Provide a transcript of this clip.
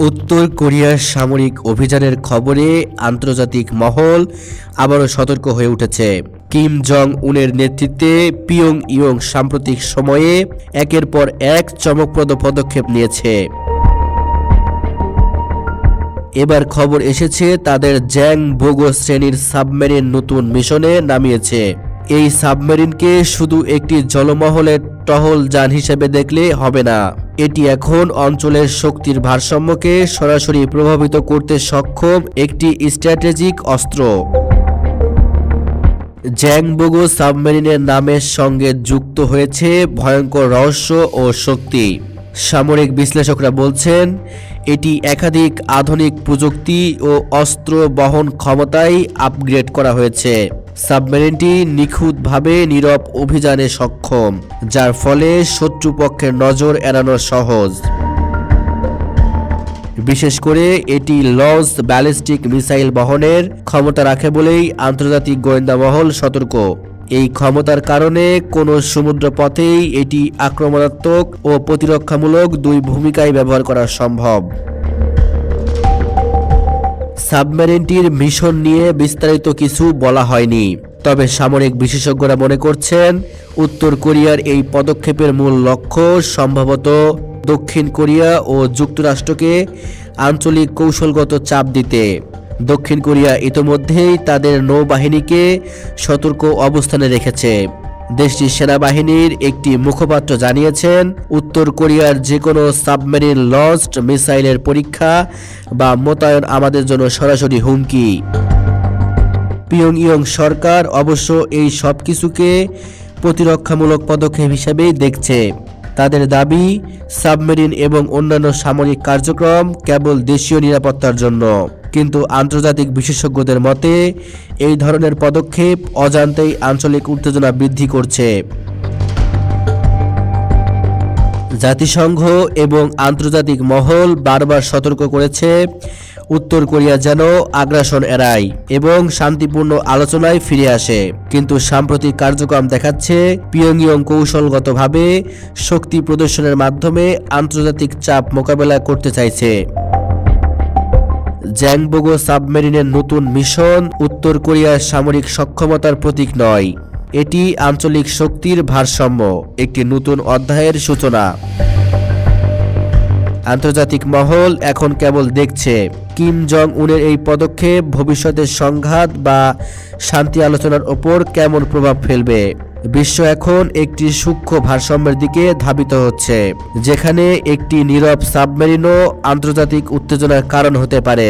উত্তর কোরিয়ার সামরিক অভিযানের খবরে আন্তর্জাতিক মহল আবারও সতর্ক হয়ে উঠেছে। কিম জং উনের নেতৃত্বে পিয়ংইয়ং সাম্প্রতিক সময়ে একের পর এক চমকপ্রদ পদক্ষেপ নিয়েছে। এবার খবর এসেছে তাদের জ্যাংবোগো শ্রেণীর সাবমেরিন নতুন মিশনে নামিয়েছে। এই সাবমেরিনকে শুধু একটি জলমহলের টহল যান হিসেবে দেখলে হবে না, এটি এখন অঞ্চলের শক্তির ভারসাম্যকে সরাসরি প্রভাবিত করতে সক্ষম একটি স্ট্র্যাটেজিক অস্ত্র। জ্যাংবোগো সাবমেরিনের নামের সঙ্গে যুক্ত হয়েছে ভয়ঙ্কর রহস্য ও শক্তি। সামরিক বিশ্লেষকরা বলছেন এটি একাধিক আধুনিক প্রযুক্তি ও অস্ত্র বহন ক্ষমতায় আপগ্রেড করা হয়েছে। সাবমেরিনটি নিখুঁতভাবে নীরব অভিযানে সক্ষম, যার ফলে শত্রুপক্ষের নজর এড়ানো সহজ। বিশেষ করে এটি লঞ্চ ব্যালিস্টিক মিসাইল বহনের ক্ষমতা রাখে বলেই আন্তর্জাতিক গোয়েন্দা মহল সতর্ক। এই ক্ষমতার কারণে কোনো সমুদ্র পথেই এটি আক্রমণাত্মক ও প্রতিরক্ষামূলক দুই ভূমিকায় ব্যবহার করা সম্ভব। সাবমেরিনটির মিশন নিয়ে বিস্তারিত কিছু বলা হয়নি, তবে সামরিক বিশেষজ্ঞরা মনে করছেন উত্তর কোরিয়ার এই পদক্ষেপের মূল লক্ষ্য সম্ভবত দক্ষিণ কোরিয়া ও যুক্তরাষ্ট্রকে আঞ্চলিক কৌশলগত চাপ দিতে। দক্ষিণ কোরিয়া ইতোমধ্যেই তাদের নৌবাহিনীকে সতর্ক অবস্থানে রেখেছে। দেশটির সেনাবাহিনীর একটি মুখপাত্র জানিয়েছেন উত্তর কোরিয়ার যে কোনো সাবমেরিন লঞ্চড মিসাইলের পরীক্ষা বা মোতায়েন আমাদের জন্য সরাসরি হুমকি। পিয়ংইয়ং সরকার অবশ্য এই সব কিছুকে প্রতিরক্ষামূলক পদক্ষেপ হিসেবেই দেখছে। তাদের দাবি সাবমেরিন এবং অন্যান্য সামরিক কার্যক্রম কেবল দেশীয় নিরাপত্তার জন্য, কিন্তু আন্তর্জাতিক বিশেষজ্ঞদের মতে এই ধরনের পদক্ষেপ অজান্তেই আঞ্চলিক উত্তেজনা বৃদ্ধি করছে। জাতিসংঘ এবং আন্তর্জাতিক মহল বারবার সতর্ক করেছে উত্তর কোরিয়া যেন আগ্রাসন এড়ায় এবং শান্তিপূর্ণ আলোচনায় ফিরে আসে, কিন্তু সাম্প্রতিক কার্যক্রম দেখাচ্ছে পিয়ংইয়ং কৌশলগতভাবে শক্তি প্রদর্শনের মাধ্যমে আন্তর্জাতিক চাপ মোকাবেলা করতে চাইছে। জ্যাংবোগো সাবমেরিনের নতুন মিশন উত্তর কোরিয়ার সামরিক সক্ষমতার প্রতীক নয়, এটি আঞ্চলিক শক্তির ভারসাম্য, একটি নতুন অধ্যায়ের সূচনা। আন্তর্জাতিক মহল এখন কেবল দেখছে কিম জং উনের এই পদক্ষেপ ভবিষ্যতের সংঘাত বা শান্তি আলোচনার ওপর কেমন প্রভাব ফেলবে। বিশ্ব এখন একটি সূক্ষ্ম ভারসাম্যের দিকে ধাবিত হচ্ছে, যেখানে একটি নীরব সাবমেরিনও আন্তর্জাতিক উত্তেজনার কারণ হতে পারে।